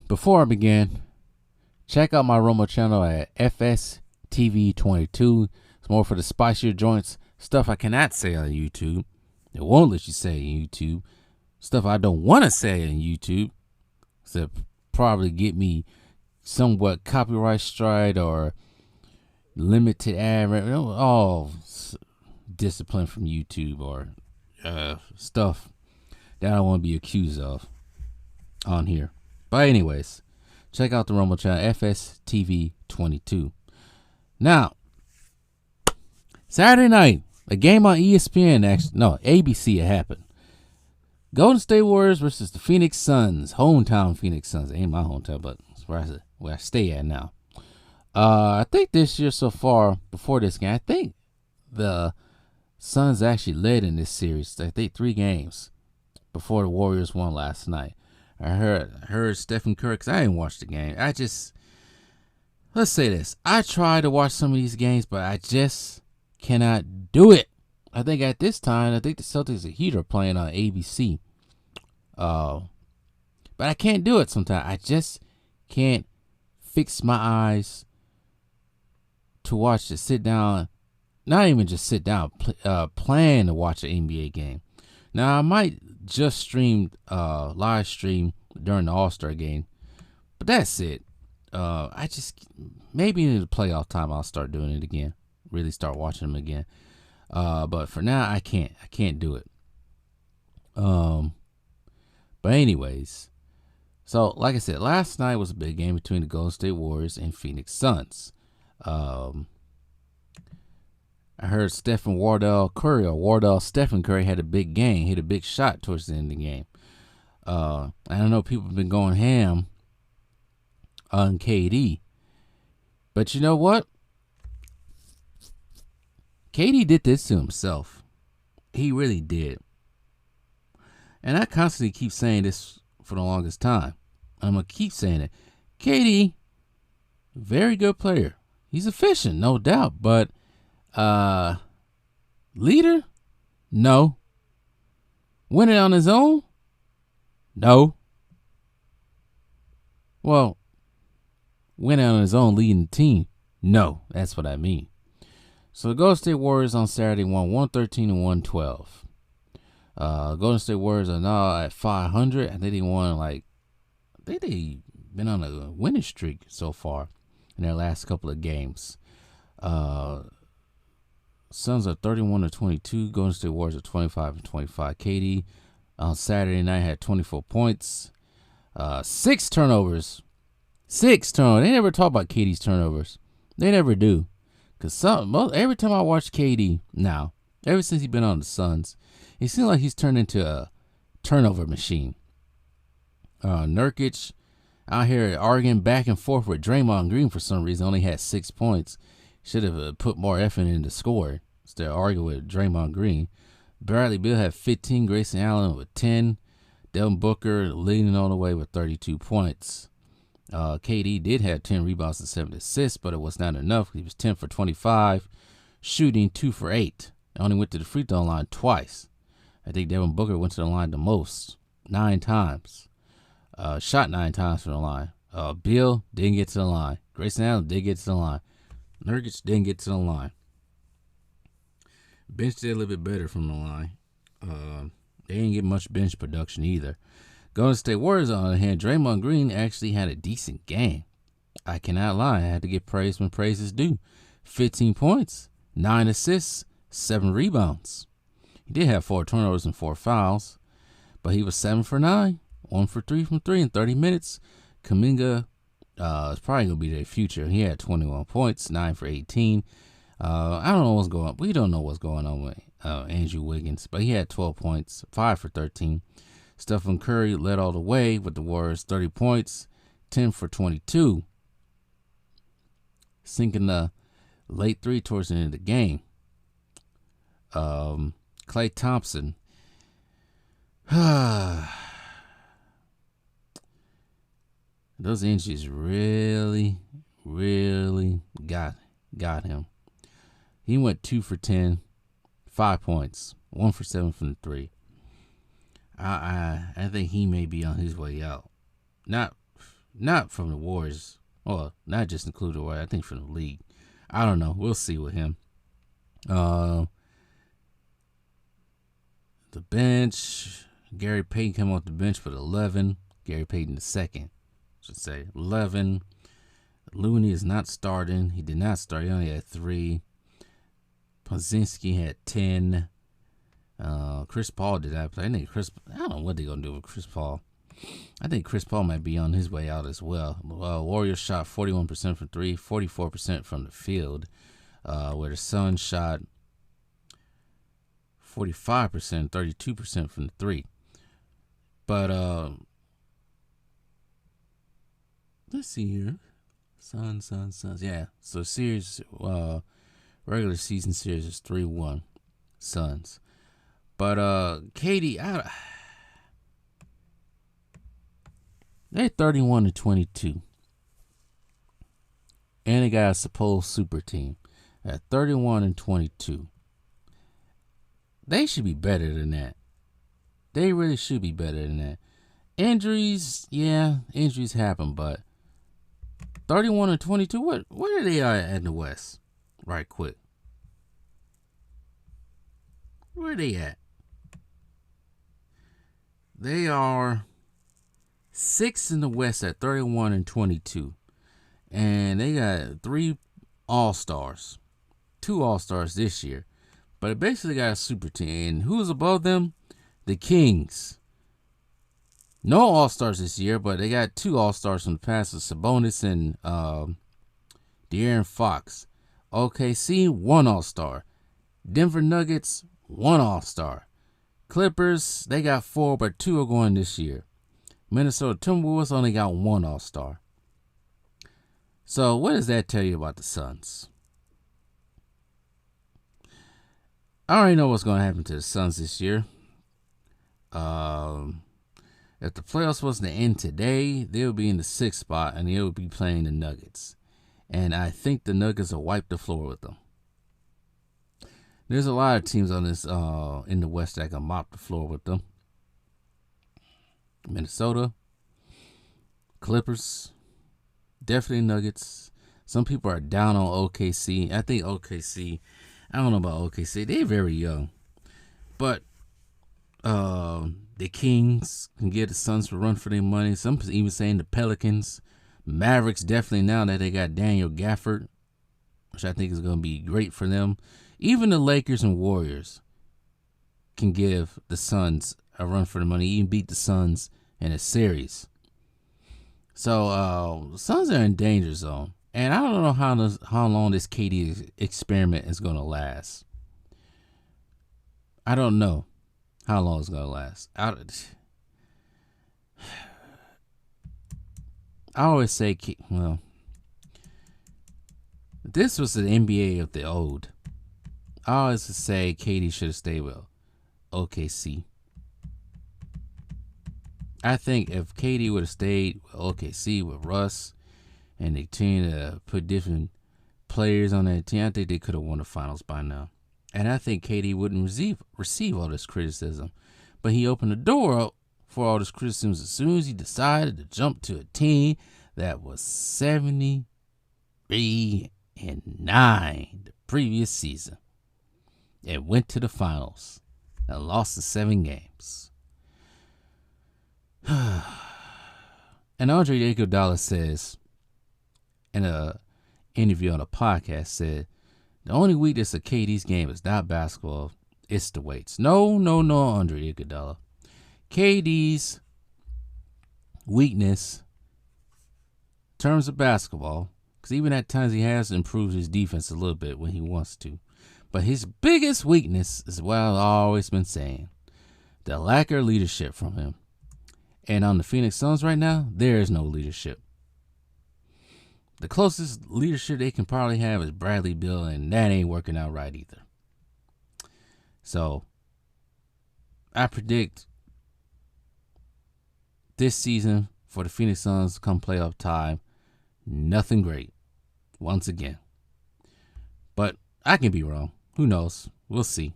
Before I begin, check out my Romo channel at FSTV22. It's more for the spicier joints, stuff I cannot say on YouTube. It won't let you say on YouTube. Stuff I don't want to say on YouTube. So probably get me somewhat copyright strike or limited ad, all discipline from YouTube or stuff that I want to be accused of on here. But anyways, check out the Rumble channel, FSTV22. Now, Saturday night, a game on ESPN, ABC, it happened. Golden State Warriors versus the Phoenix Suns, hometown Phoenix Suns. It ain't my hometown, but it's where I stay at now. I think this year so far, before this game, I think the Suns actually led in this series. I think 3 games before the Warriors won last night. I heard Steph Curry, because I didn't watch the game. Let's say this. I tried to watch some of these games, but I just cannot do it. I think at this time, the Celtics and Heat are playing on ABC. But I can't do it sometimes. I just can't fix my eyes to watch it, sit down, not even just sit down, plan to watch an NBA game. Now, I might just live stream during the All-Star game, but that's it. Maybe in the playoff time, I'll start doing it again, really start watching them again. But for now, I can't do it. But anyways, so like I said, last night was a big game between the Golden State Warriors and Phoenix Suns. I heard Stephen Curry had a big game, hit a big shot towards the end of the game. I don't know, people have been going ham on KD. But you know what? KD did this to himself. He really did. And I constantly keep saying this for the longest time. I'm going to keep saying it. KD, very good player. He's efficient, no doubt. But leader? No. Winning on his own? No. Well, winning on his own, leading the team? No. That's what I mean. So the Golden State Warriors on Saturday won 113 and 112. Golden State Warriors are now at 500. I think they won they've been on a winning streak so far in their last couple of games. Suns are 31 to 22. Golden State Warriors are 25 and 25. KD on Saturday night had 24 points, 6 turnovers. 6 turnovers. They never talk about KD's turnovers. They never do. Because every time I watch KD now, ever since he's been on the Suns, it seems like he's turned into a turnover machine. Nurkic out here arguing back and forth with Draymond Green for some reason, only had 6 points. Should have put more effort into score instead of arguing with Draymond Green. Bradley Beal had 15, Grayson Allen with 10. Devin Booker leading on the way with 32 points. KD did have 10 rebounds and 7 assists, but it was not enough. He was 10 for 25, shooting 2 for 8. Only went to the free throw line twice. I think Devin Booker went to the line the most, 9 times. Shot 9 times from the line. Beal didn't get to the line. Grayson Allen did get to the line. Nurkic didn't get to the line. Bench did a little bit better from the line. They didn't get much bench production either. Golden State Warriors, on the other hand, Draymond Green actually had a decent game. I cannot lie. I had to give praise when praise is due. 15 points, 9 assists, 7 rebounds. He did have 4 turnovers and 4 fouls, but he was 7 for 9, 1 for 3 from 3 in 30 minutes. Kuminga is probably going to be their future. He had 21 points, 9 for 18. I don't know what's going on. We don't know what's going on with Andrew Wiggins, but he had 12 points, 5 for 13. Stephen Curry led all the way with the Warriors, 30 points, 10 for 22. Sinking the late 3 towards the end of the game. Klay Thompson. Those injuries really got him. He went 2 for 10, 5 points, 1 for 7 from the 3. I think he may be on his way out. Not not from the Warriors. Well, not just included the Warriors. I think from the league. I don't know. We'll see with him. The bench. Gary Payton came off the bench with 11. Gary Payton the second, I should say. 11. Looney is not starting. He did not start. He only had 3. Pozinski had 10. Chris Paul did not play. I don't know what they're going to do with Chris Paul. I think Chris Paul might be on his way out as well. Warriors shot 41% from 3, 44% from the field, where the Suns shot 45%, 32% from the 3. But let's see here. Suns. Yeah, so series, regular season series is 3-1 Suns. But KD, they're 31-22. And they got a supposed super team at 31-22. They should be better than that. They really should be better than that. Injuries happen, but 31-22. Where are they at in the West? Right quick. Where are they at? They are 6th in the West at 31-22. And they got 3 All-Stars. 2 All-Stars this year. But it basically got a super team. And who's above them? The Kings. No All-Stars this year, but they got 2 All-Stars from the past, Sabonis and De'Aaron Fox. OKC, 1 All-Star. Denver Nuggets, 1 All-Star. Clippers, they got 4, but 2 are going this year. Minnesota Timberwolves only got 1 All-Star. So what does that tell you about the Suns? I already know what's going to happen to the Suns this year. If the playoffs wasn't to end today, they'll be in the 6th spot and they'll be playing the Nuggets. And I think the Nuggets will wipe the floor with them. There's a lot of teams on this in the West that can mop the floor with them. Minnesota, Clippers, definitely Nuggets. Some people are down on OKC. I think OKC, I don't know about OKC. They're very young. But the Kings can get the Suns to run for their money. Some even saying the Pelicans. Mavericks definitely now that they got Daniel Gafford, which I think is going to be great for them. Even the Lakers and Warriors can give the Suns a run for the money, even beat the Suns in a series. So the Suns are in danger zone. And I don't know how long this KD experiment is going to last. I don't know how long it's going to last. I always say, well, this was the NBA of the old. I always say KD should have stayed with OKC. I think if KD would have stayed with OKC with Russ and they continued to put different players on that team, I think they could have won the finals by now. And I think KD wouldn't receive all this criticism. But he opened the door up for all this criticism as soon as he decided to jump to a team that was 73-9 the previous season. And went to the finals and lost the 7 games. And Andre Iguodala says in an interview on a podcast, said, the only weakness of KD's game is not basketball, it's the weights. No, Andre Iguodala. KD's weakness in terms of basketball, because even at times he has improved his defense a little bit when he wants to. But his biggest weakness is what I've always been saying, the lack of leadership from him. And on the Phoenix Suns right now, there is no leadership. The closest leadership they can probably have is Bradley Beal, and that ain't working out right either. So, I predict this season for the Phoenix Suns come playoff time, nothing great once again. But I can be wrong. Who knows? We'll see.